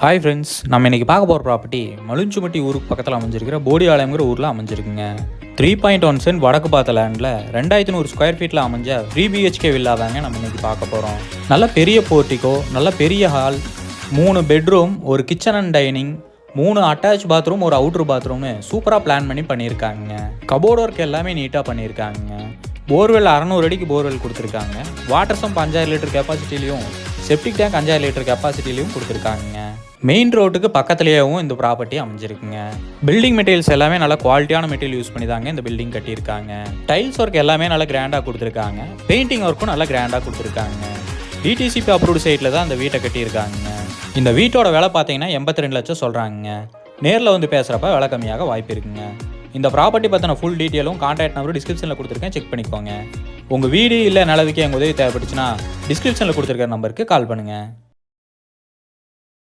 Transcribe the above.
Hi friends, நம்ம இன்றைக்கி பார்க்க போகிற ப்ராப்பர்ட்டி மலுஞ்சுமட்டி ஊருக்கு பக்கத்தில் அமைஞ்சிருக்கிற போடியாலயம்ங்கிற ஊரில் அமைஞ்சிருக்குங்க. 3.1 சென்ட் வடக்கு பார்த்த லேண்டில் 2100 ஸ்கொயர் ஃபீட்டில் அமைஞ்ச 3 பிஹெச்கே வில்லா தாங்க நம்ம இன்றைக்கி பார்க்க போகிறோம். நல்ல பெரிய போர்ட்டிகோ, நல்ல பெரிய ஹால், 3 பெட்ரூம், ஒரு kitchen and dining, 3 attach bathroom, ஒரு அவுட்ரு பாத்ரூம்னு சூப்பராக பிளான் பண்ணி பண்ணியிருக்காங்க. கபோர்ட் ஒர்க் எல்லாமே நீட்டாக பண்ணியிருக்காங்க. போர்வெல் 600 அடிக்கு போர்வெல் கொடுத்துருக்காங்க. வாட்டர் சம்ப் 5000 லிட்டர் கெப்பாசிட்டிலையும், செப்டிக் டேங்க் 5000 லிட்டர் கெப்பாசிட்டிலையும் கொடுத்துருக்காங்க. மெயின் ரோட்டுக்கு பக்கத்துலேயும் இந்த ப்ராப்பர்ட்டி அமைஞ்சிருக்குங்க. பில்டிங் மெட்டீரியல்ஸ் எல்லாமே நல்ல குவாலிட்டியான மெட்டீரியல் யூஸ் பண்ணி தாங்க இந்த பில்டிங் கட்டியிருக்காங்க. டைல்ஸ் ஒர்க் எல்லாமே நல்லா கிராண்டாக கொடுத்துருக்காங்க. பெயிண்டிங் ஒர்க்கும் நல்லா கிராண்டாக கொடுத்துருக்காங்க. டிடிசிபி அப்ரூவ்டு சைட்டில் தான் இந்த வீட்டை கட்டியிருக்காங்க. இந்த வீட்டோட விலை பார்த்தீங்கன்னா 82 லட்சம் சொல்கிறாங்க. நேரில் வந்து பேசுகிறப்ப விலை கம்மியாக வாய்ப்பு இருக்குங்க. இந்த ப்ராப்பர்ட்டி பற்றின ஃபுல் டீட்டெயிலும் கான்டாக்ட் நம்பரும் டிஸ்கிரிப்ஷனில் கொடுத்துருக்கேன், செக் பண்ணிக்கோங்க. உங்கள் வீடு இல்லை நிலவுக்கு எங்கள் உதவி தேவைப்பட்டுச்சுன்னா டிஸ்கிரிப்ஷனில் கொடுத்துருக்கிற நம்பருக்கு கால் பண்ணுங்கள்.